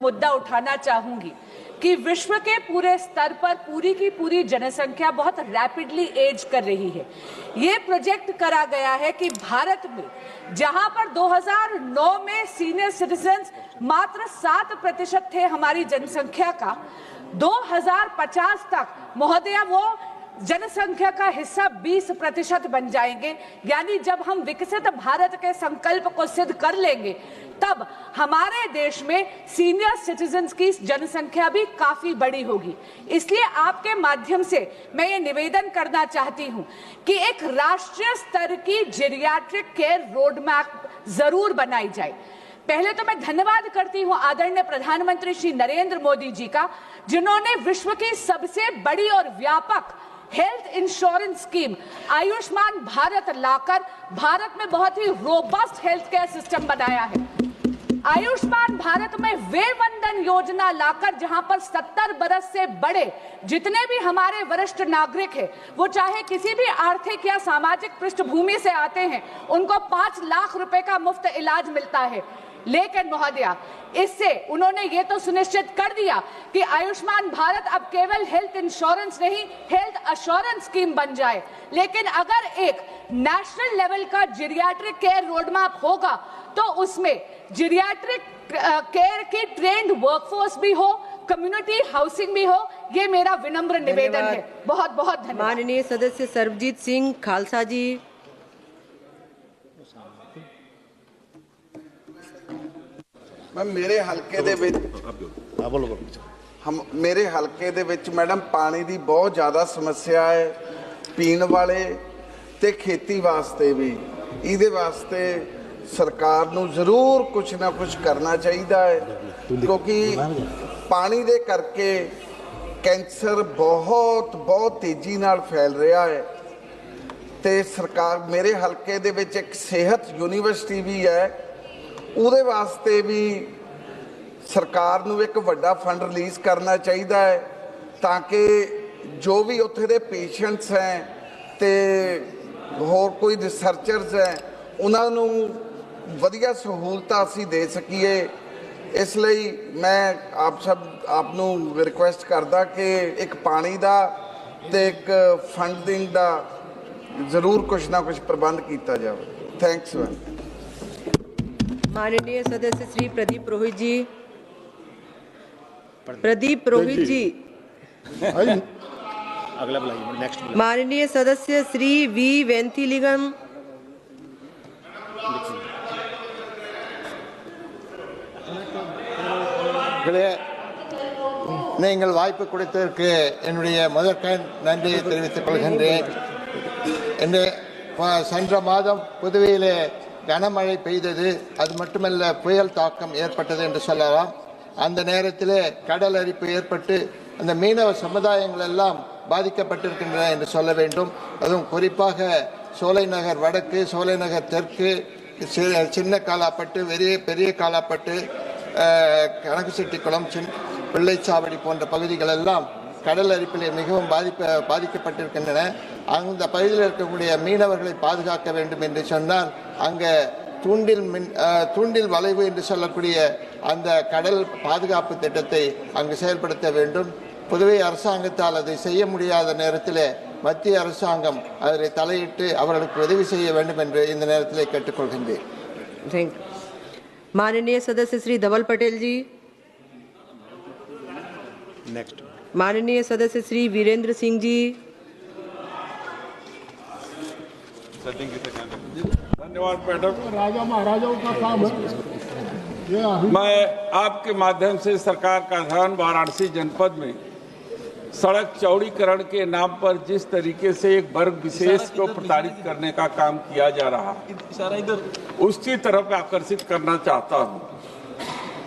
मुद्दा उठाना चाहूंगी कि विश्व के पूरे स्तर पर पूरी की पूरी जनसंख्या बहुत रैपिडली एज कर रही है। ये प्रोजेक्ट करा गया है कि भारत में जहां पर 2009 में सीनियर सिटीजन्स मात्र 7% थे हमारी जनसंख्या का, 2050 तक महोदया वो जनसंख्या का हिस्सा 20% बन जाएंगे। यानी जब हम विकसित भारत के संकल्प को सिद्ध कर लेंगे तब हमारे देश में सीनियर सिटीजन्स की जनसंख्या भी काफी बड़ी होगी। इसलिए आपके माध्यम से मैं ये निवेदन करना चाहती हूं कि एक राष्ट्रीय स्तर की जेरियाट्रिक केयर रोड मैप जरूर बनाई जाए। पहले तो मैं धन्यवाद करती हूं आदरणीय प्रधानमंत्री श्री नरेंद्र मोदी जी का, जिन्होंने विश्व की सबसे बड़ी और व्यापक health insurance scheme Ayushman Bharat लाकर भारत में बहुत ही रोबस्ट हेल्थ केयर सिस्टम बनाया है। आयुष्मान भारत में वे वंदन योजना लाकर जहां पर 70 बरस से बड़े जितने भी हमारे वरिष्ठ नागरिक हैं, वो चाहे किसी भी आर्थिक या सामाजिक पृष्ठभूमि से आते हैं, उनको 5 लाख रुपए का मुफ्त इलाज मिलता है। लेकिन महोदया, इससे उन्होंने ये तो सुनिश्चित कर दिया कि आयुष्मान भारत अब केवल हेल्थ इंश्योरेंस नहीं, हेल्थ एश्योरेंस स्कीम बन जाए। लेकिन अगर एक नेशनल लेवल का जेरियाट्रिक केयर रोड मैप होगा तो उसमें जेरियाट्रिक केयर की ट्रेंड वर्कफोर्स भी हो, कम्युनिटी हाउसिंग भी हो। ये मेरा विनम्र निवेदन है। बहुत बहुत धन्यवाद। माननीय सदस्य सरबजीत सिंह खालसा जी। मेरे हल्के दे विच मेरे हल्के दे विच मैडम पानी की बहुत ज़्यादा समस्या है, पीने वाले ते खेती वास्ते भी। इहदे वास्ते सरकार नूं जरूर कुछ ना कुछ करना चाहिए है, क्योंकि पानी दे करके कैंसर बहुत बहुत तेजी नाल फैल रहा है। ते सरकार मेरे हल्के दे विच एक सेहत यूनीवर्सिटी भी है, ਉਹਦੇ ਵਾਸਤੇ भी सरकार ਨੂੰ एक ਵੱਡਾ फंड रिलीज़ करना चाहिए है, ताकि जो भी उत्थे दे पेशेंट्स हैं ते होर कोई रिसर्चर्स हैं उन्होंने वधिया सहूलतां असीं दे सकीए। इसलिए मैं आपनूं रिक्वेस्ट करदा कि एक पानी का ते एक फंडिंग का जरूर कुछ ना कुछ प्रबंध किया जाए। Thanks ma'am. माननीय सदस्य श्री प्रदीप रोहित जी। प्रदीप रोहित जी। अगला बुलाइए, नेक्स्ट। माननीय सदस्य श्री वी वेंथिलिंगम। நீங்கள் வாய்ப்பு கொடுத்ததற்கு என்னுடைய முதற்கண் நன்றியை தெரிவித்துக் கொள்கின்றேன். சென்ற மாதம் புதுவையிலே கனமழை பெய்தது, அது மட்டுமல்ல புயல் தாக்கம் ஏற்பட்டது என்று சொல்லலாம். அந்த நேரத்தில் கடல் அரிப்பு ஏற்பட்டு அந்த மீனவ சமுதாயங்கள் எல்லாம் பாதிக்கப்பட்டிருக்கின்றன என்று சொல்ல வேண்டும். அதுவும் குறிப்பாக சோலைநகர் வடக்கு, சோலைநகர் தெற்கு, சின்ன காலாப்பட்டு, பெரிய காலாப்பட்டு, கணக்குசெட்டிக்குளம், பிள்ளைச்சாவடி போன்ற பகுதிகள் எல்லாம் கடல் அரிப்பிலே மிகவும் பாதிக்கப்பட்டிருக்கின்றன. அந்த பகுதியில் இருக்கக்கூடிய மீனவர்களை பாதுகாக்க வேண்டும் என்று சொன்னால் அங்கே தூண்டில் வளைவு என்று சொல்லக்கூடிய அந்த கடல் பாதுகாப்பு திட்டத்தை அங்கு செயல்படுத்த வேண்டும். புதுவை அரசாங்கத்தால் அதை செய்ய முடியாத நேரத்தில் மத்திய அரசாங்கம் அதில் தலையிட்டு அவர்களுக்கு உதவி செய்ய வேண்டும் என்று இந்த நேரத்தில் கேட்டுக்கொள்கின்றேன். माननीय सदस्य श्री धवल पटेल जी। नेक्स्ट। माननीय सदस्य श्री वीरेंद्र सिंह जी। धन्यवाद मैडम। राजा महाराजाओं का काम है। मैं आपके माध्यम से सरकार का ध्यान वाराणसी जनपद में सड़क चौड़ीकरण के नाम पर जिस तरीके से एक वर्ग विशेष को प्रताड़ित करने का काम किया जा रहा है उसकी तरफ आकर्षित करना चाहता हूं।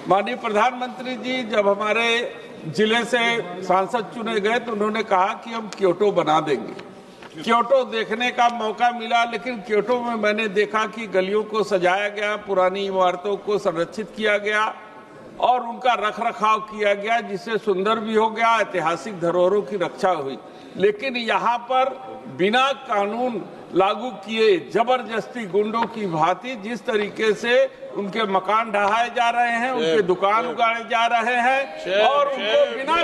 माननीय प्रधानमंत्री जी जब हमारे जिले से सांसद चुने गए तो उन्होंने कहा कि हम क्योटो बना देंगे। क्योटो देखने का मौका मिला, लेकिन क्योटो में मैंने देखा कि गलियों को सजाया गया, पुरानी इमारतों को संरक्षित किया गया और उनका रख रखाव किया गया, जिससे सुंदर भी हो गया, ऐतिहासिक धरोहरों की रक्षा हुई। लेकिन यहाँ पर बिना कानून लागू किए जबरदस्ती गुंडों की भांति जिस तरीके से उनके मकान ढहाए जा रहे हैं, उनके दुकान उगाड़े जा रहे हैं और उनको बिना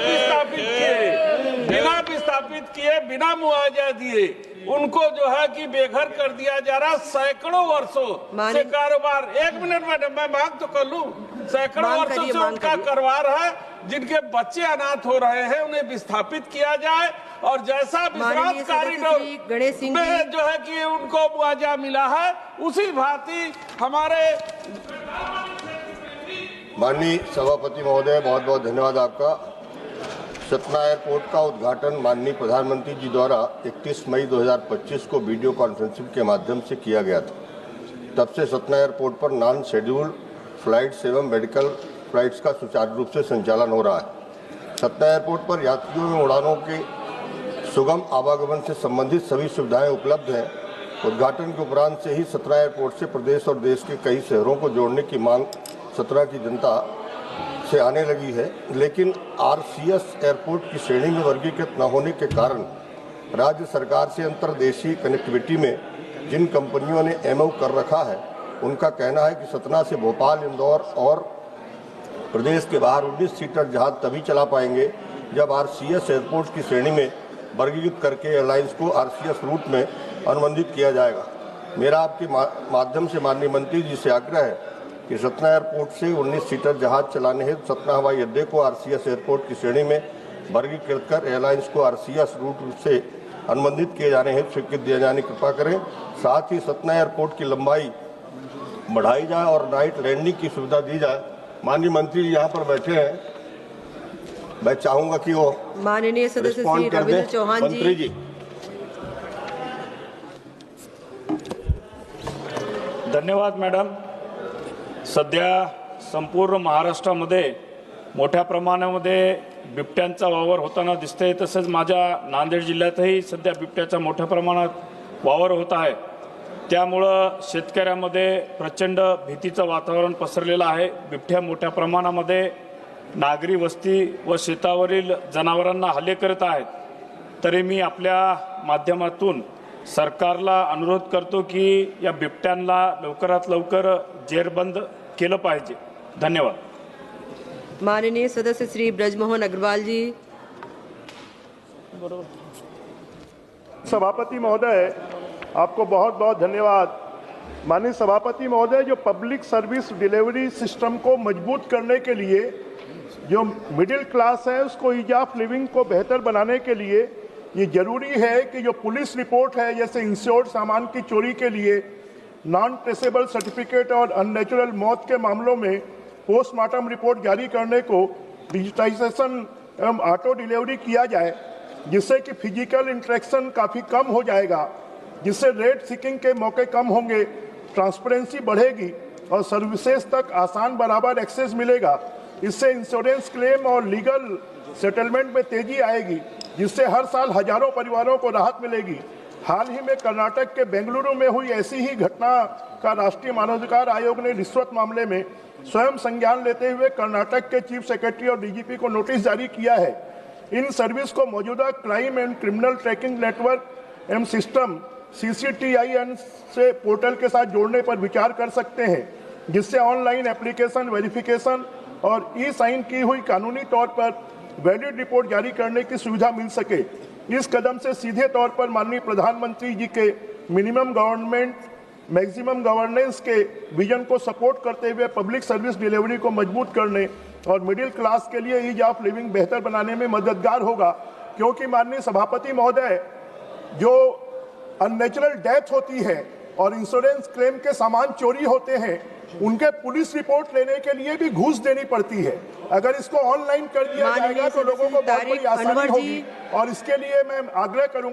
विस्थापित किए बिना मुआवजा दिए उनको जो है कि बेघर कर दिया जा रहा। सैकड़ों वर्षों से कारोबार, एक मिनट मैडम मैं मांग तो कर लूं, सैकड़ों वर्षों से उनका कारोबार है, जिनके बच्चे अनाथ हो रहे हैं उन्हें विस्थापित किया जाए और जैसा विश्वास कॉरिडोर में जो है कि उनको मुआवजा मिला है उसी भांति हमारे। माननीय सभापति महोदय, बहुत बहुत धन्यवाद आपका। सतना एयरपोर्ट का उद्घाटन माननीय प्रधानमंत्री जी द्वारा 31 मई 2025 को वीडियो कॉन्फ्रेंसिंग के माध्यम से किया गया था। तब से सतना एयरपोर्ट पर नॉन शेड्यूल्ड फ्लाइट्स एवं मेडिकल फ्लाइट्स का सुचारू रूप से संचालन हो रहा है। सतना एयरपोर्ट पर यात्रियों में उड़ानों के सुगम आवागमन से संबंधित सभी सुविधाएं उपलब्ध हैं। उद्घाटन के उपरांत से ही सतना एयरपोर्ट से प्रदेश और देश के कई शहरों को जोड़ने की मांग सतना की जनता से आने लगी है, लेकिन आरसीएस एयरपोर्ट की श्रेणी में वर्गीकृत न होने के कारण राज्य सरकार से अंतर्देशीय कनेक्टिविटी में जिन कंपनियों ने एमओयू कर रखा है, उनका कहना है कि सतना से भोपाल, इंदौर और प्रदेश के बाहर 19 सीटर जहाज तभी चला पाएंगे जब आरसीएस एयरपोर्ट की श्रेणी में वर्गीकृत करके एयरलाइंस को आरसीएस रूट में अनुबंधित किया जाएगा। मेरा आपके माध्यम से माननीय मंत्री जी से आग्रह है कि सतना एयरपोर्ट से 19 सीटर जहाज चलाने हेतु सतना हवाई अड्डे को आरसीएस एयरपोर्ट की श्रेणी में वर्गीकृत कर एयरलाइंस को आरसीएस रूट से अनुबंधित किए जाने हेतु स्वीकृति दिए जाने की कृपा करें। साथ ही सतना एयरपोर्ट की लंबाई बढ़ाई जाए और नाइट लैंडिंग की सुविधा दी जाए। माननीय मंत्री जी यहाँ पर बैठे हैं, मैं चाहूंगा कि वो माननीय सदस्य श्री रविंद्र चौहान मंत्री जी। धन्यवाद मॅडम। सध्या संपूर्ण महाराष्ट्रामध्ये मोठ्या प्रमाणामध्ये बिबट्यांचा वावर होताना दिसतंय। तसंच माझ्या नांदेड जिल्ह्यातही सध्या बिबट्याचा मोठ्या प्रमाणात वावर होत आहे। त्यामुळं शेतकऱ्यांमध्ये प्रचंड भीतीचं वातावरण पसरलेलं आहे। बिबट्या मोठ्या प्रमाणामध्ये नागरी वस्ती व शेतावरील जनावरांना हल्ले करत आहेत। तरी मी आपल्या माध्यमातून सरकारला अनुरोध करतो की या बिबट्यांना लवकरात लवकर जेरबंद केलं पाहिजे। धन्यवाद। माननीय सदस्य श्री ब्रजमोहन अग्रवाल जी। सभापति महोदय, आपको बहुत बहुत धन्यवाद। माननीय सभापति महोदय, जो पब्लिक सर्विस डिलीवरी सिस्टम को मजबूत करने के लिए, जो मिडिल क्लास है उसको ईज ऑफ लिविंग को बेहतर बनाने के लिए ये जरूरी है कि जो पुलिस रिपोर्ट है, जैसे इंश्योर्ड सामान की चोरी के लिए नॉन ट्रेसेबल सर्टिफिकेट और अननेचुरल मौत के मामलों में पोस्टमार्टम रिपोर्ट जारी करने को डिजिटाइजेशन एवं ऑटो डिलीवरी किया जाए, जिससे कि फिजिकल इंटरेक्शन काफ़ी कम हो जाएगा, जिससे रेट सीकिंग के मौके कम होंगे, ट्रांसपेरेंसी बढ़ेगी और सर्विसेज तक आसान बराबर एक्सेस मिलेगा। इससे इंश्योरेंस क्लेम और लीगल सेटलमेंट में तेजी आएगी, जिससे हर साल हजारों परिवारों को राहत मिलेगी। हाल ही में कर्नाटक के बेंगलुरु में हुई ऐसी ही घटना का राष्ट्रीय मानवाधिकार आयोग ने रिश्वत मामले में स्वयं संज्ञान लेते हुए कर्नाटक के चीफ सेक्रेटरी और डीजीपी को नोटिस जारी किया है। इन सर्विस को मौजूदा crime and criminal tracking network एवं सिस्टम CCTIN से पोर्टल के साथ जोड़ने पर विचार कर सकते हैं, जिससे ऑनलाइन एप्लीकेशन वेरिफिकेशन और ई-साइन की हुई कानूनी तौर पर वैलिड रिपोर्ट जारी करने की सुविधा मिल सके। इस कदम से सीधे तौर पर माननीय प्रधानमंत्री जी के मिनिमम गवर्नमेंट मैक्सिमम गवर्नेंस के विजन को सपोर्ट करते हुए पब्लिक सर्विस डिलीवरी को मजबूत करने और मिडिल क्लास के लिए ईज ऑफ लिविंग बेहतर बनाने में मददगार होगा। क्योंकि माननीय सभापति महोदय, जो अननेचुरल डेथ होती है और इंश्योरेंस क्लेम के सामान चोरी होते हैं, उनके पुलिस रिपोर्ट लेने के लिए भी घूस देनी पड़ती है। अगर इसको ऑनलाइन कर दिया जाएगा तो लोगों को बहुत बड़ी आसानी होगी और इसके लिए मैं आग्रह करूंगा